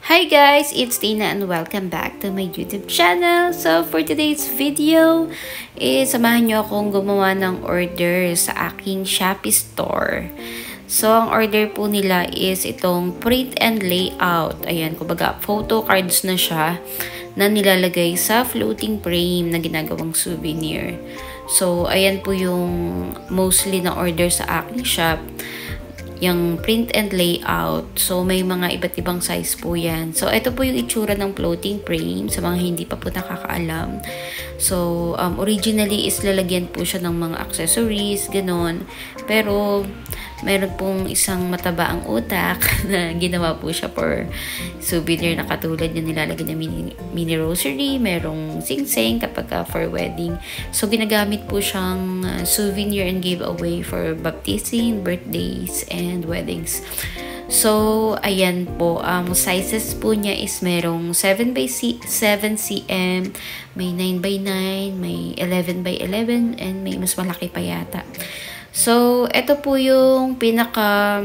Hi guys, it's Tina and welcome back to my YouTube channel. So for today's video, samahan nyo akong gumawa ng order sa aking Shopee store. So ang order po nila is itong print and layout. Ayan, kumbaga photo cards na siya na nilalagay sa floating frame na ginagawang souvenir. So ayan po yung mostly na order sa aking shop. Yung print and layout. So, may mga iba't ibang size po yan. So, ito po yung itsura ng floating frame sa mga hindi pa po nakakaalam. So, originally is lalagyan po siya ng mga accessories, ganon. Pero, meron pong isang matabaang utak na ginawa po siya for souvenir na katulad yung nilalagay na mini rosary, merong sing-sing kapag for wedding. So, ginagamit po siyang souvenir and giveaway for baptism, birthdays, and weddings. So, ayan po. Sizes po niya is merong 7x7 cm, may 9x9, may 11x11, and may mas malaki pa yata. So, ito po yung pinaka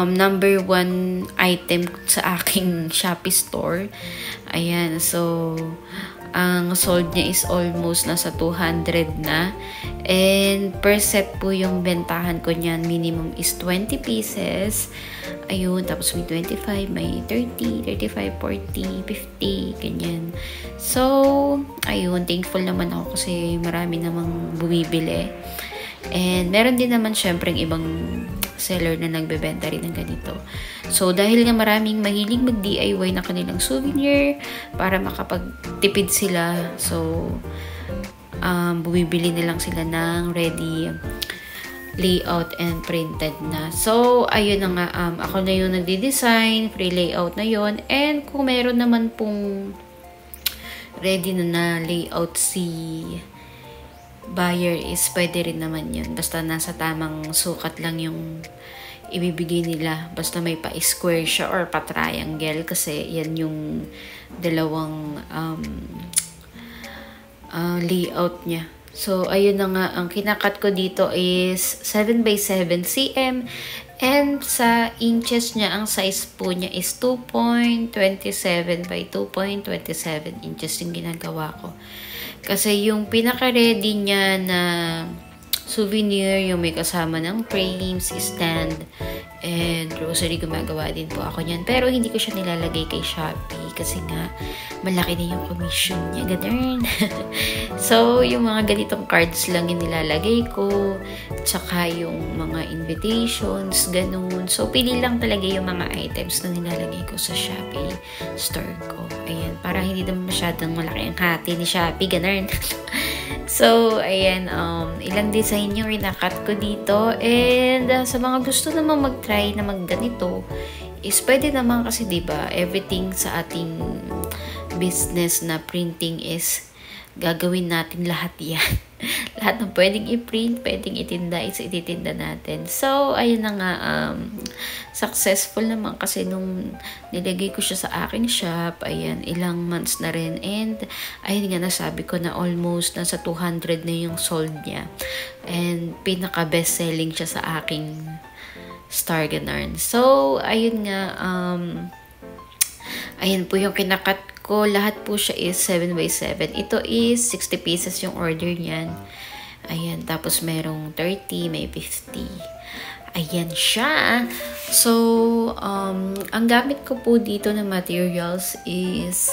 number 1 item sa aking Shopee store. Ayan, so ang sold niya is almost nasa 200 na. And per set po yung bentahan ko niyan, minimum is 20 pieces. Ayun, tapos may 25, may 30, 35, 40, 50, ganyan. So, ayun, thankful naman ako kasi marami namang bumibili. And meron din naman syempre ibang seller na nagbebenta rin ng ganito. So, dahil nga maraming mahilig mag-DIY na kanilang souvenir para makapagtipid sila. So, bumibili na lang sila ng ready layout and printed na. So, ayun na nga, ako na yung nagde-design, free layout na yon. And kung meron naman pong ready na layout si buyer is pwede rin naman yun. Basta nasa tamang sukat lang yung ibibigay nila. Basta may pa-square siya or pa-triangle kasi yan yung dalawang layout niya. So, ayun na nga. Ang kinakat ko dito is 7x7 cm and sa inches niya, ang size po niya is 2.27 by 2.27 inches yung ginagawa ko. Kasi yung pinaka-ready niya na souvenir, yung may kasama ng frames, stand, and rosary, gumagawa din po ako niyan. Pero hindi ko siya nilalagay kay Shopee kasi nga malaki na yung commission niya. Ganun. So, yung mga ganitong cards lang yung nilalagay ko. Tsaka yung mga invitations, ganun. So, pili lang talaga yung mga items na nilalagay ko sa Shopee store ko. Ayan, para hindi naman masyadong malaki ang hati ni Shopee. Ganun. So, ayan, ilang design yung rinakat ko dito. And sa mga gusto naman mag-try na magganito, is pwede naman kasi diba, everything sa ating business na printing is gagawin natin lahat yan. Lahat ng pwedeng i-print, pwedeng itinda, is ititinda natin. So, ayun na nga, successful naman kasi nung nilagay ko siya sa aking shop, ayan, ilang months na rin. And, ayun nga, nasabi ko na almost nasa 200 na yung sold niya. And, pinaka-best selling siya sa aking Star Ganarn. So, ayun nga, ayan po yung kinakat ko. Lahat po siya is 7x7. Ito is 60 pieces yung order niyan. Ayan, tapos merong 30, may 50. Ayan siya. So, ang gamit ko po dito na materials is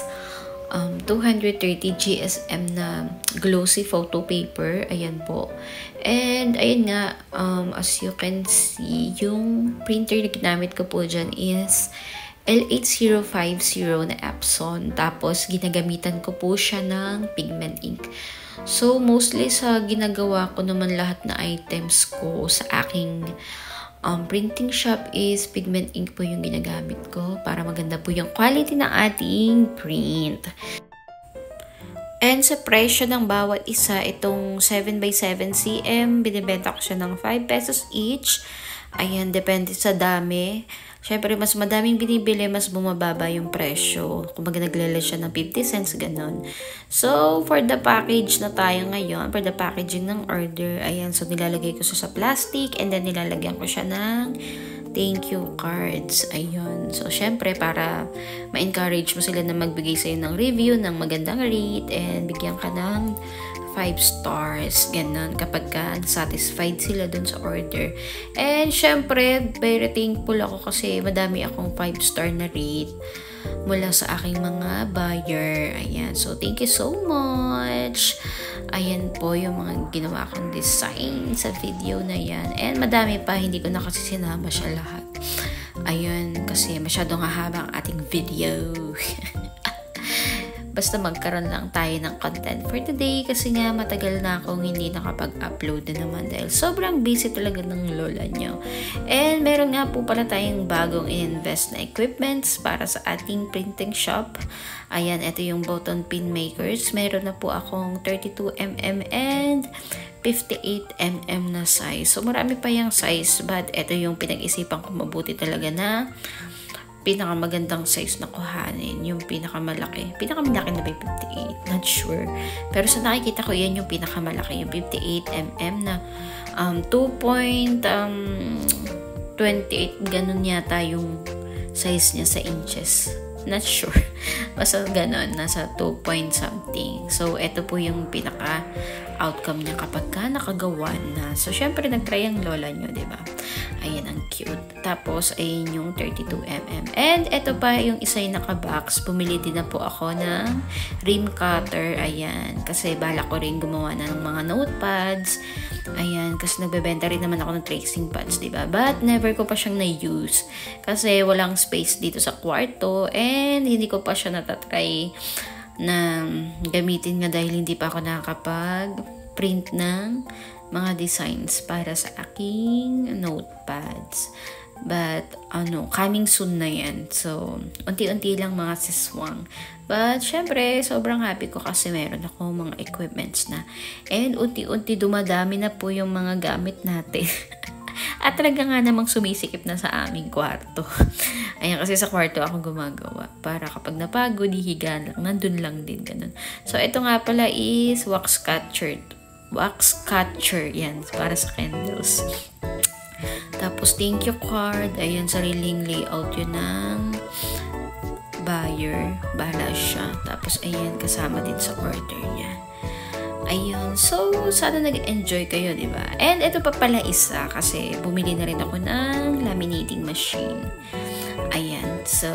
230 GSM na glossy photo paper. Ayan po. And, ayun nga, as you can see, yung printer na ginamit ko po dyan is L8050 na Epson. Tapos, ginagamitan ko po siya ng pigment ink. So, mostly sa ginagawa ko naman lahat na items ko sa aking printing shop is pigment ink po yung ginagamit ko para maganda po yung quality ng ating print. And sa presyo ng bawat isa, itong 7x7 cm, binibenta ko siya ng 5 pesos each. Ayan, depende sa dami. Syempre, mas madaming binibili, mas bumababa yung presyo. Kumbaga naglala siya ng 50 cents, ganun. So, for the package na tayo ngayon, for the packaging ng order, ayan, so nilalagay ko siya sa plastic and then nilalagyan ko siya ng thank you cards. Ayun. So, syempre, para ma-encourage mo sila na magbigay sa'yo ng review, ng magandang rate, and bigyan ka ng 5 stars, ganun, kapag ka satisfied sila dun sa order. And syempre, very thankful ako kasi madami akong 5 star na rate mula sa aking mga buyer. Ayan, so thank you so much. Ayan po yung mga ginawa kong design sa video na yan. And madami pa, hindi ko na kasi sinama siya lahat. Ayun, kasi masyadong hahaba ang ating video. Basta magkaroon lang tayo ng content for today kasi nga matagal na akong hindi nakapag-upload na naman dahil sobrang busy talaga ng lola nyo. And meron nga po pala tayong bagong invest na equipments para sa ating printing shop. Ayan, ito yung button pin makers. Meron na po akong 32mm and 58mm na size. So marami pa yung size but ito yung pinag-isipan ko mabuti talaga na pinakamagandang size na kuhanin, yung pinakamalaki. Pinakamalaki na ba yung 58? Not sure. Pero sa nakikita ko, yan yung pinakamalaki, yung 58mm na 2.28, ganun yata yung size niya sa inches. Not sure. Basta ganun, nasa 2 point something. So, ito po yung pinaka-outcome niya kapag ka nakagawa na. So, syempre, nag-try ang lola nyo, diba? Ayan, ang cute. Tapos, ayun yung 32mm. And, ito pa yung isa yung naka-box. Bumili din na po ako ng rim cutter. Ayan. Kasi, bala ko rin gumawa na ng mga notepads. Ayan. Kasi, nagbebenta rin naman ako ng tracing pads, diba? But, never ko pa siyang na-use. Kasi, walang space dito sa kwarto. And, hindi ko pa siya natatry na gamitin nga dahil hindi pa ako nakakapag-print ng mga designs para sa aking notepads. But, coming soon na yan. So, unti-unti lang mga siswang. But, syempre, sobrang happy ko kasi meron ako mga equipments na. And, unti-unti dumadami na po yung mga gamit natin. At talaga nga namang sumisikip na sa aming kwarto. Ayan, kasi sa kwarto ako gumagawa. Para kapag napagod, hihiga lang. Nandun lang din, ganun. So, ito nga pala is wax catcher. Wax catcher, yan. Para sa candles. Tapos, thank you card. Ayan, sariling layout yun ng buyer. Bala siya. Tapos, ayan, kasama din sa order niya. Ayun. So, sana nag-enjoy kayo, di ba? And ito pa pala isa kasi bumili na rin ako ng laminating machine. Ayan. So,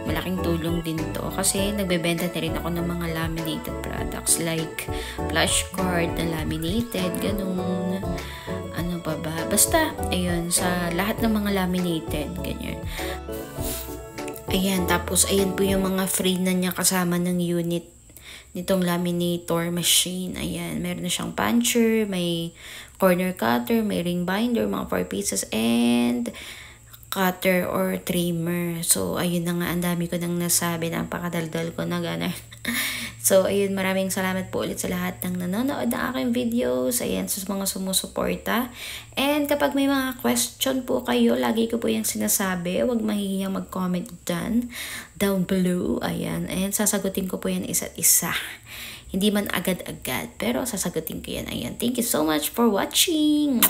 malaking tulong din to kasi nagbebenta na rin ako ng mga laminated products like flashcard na laminated, ganun. Ano pa ba? Basta, ayun, sa lahat ng mga laminated, ganyan. Ayan. Tapos, ayan po yung mga free na niya kasama ng unit nitong laminator machine. Ayan, meron na siyang puncher, may corner cutter, may ring binder, mga 4 pieces, and cutter or trimmer. So, ayun na nga, ang dami ko nang nasabi, napakadaldal ko na gano'n. So, ayun, maraming salamat po ulit sa lahat ng nanonood ng aking videos. Ayan, sa mga sumusuporta. And kapag may mga question po kayo, lagi ko po yung sinasabi. Huwag mahihiyang mag-comment dyan, down below. Ayan, and sasagutin ko po yan isa't isa. Hindi man agad-agad, pero sasagutin ko yan. Ayan, thank you so much for watching!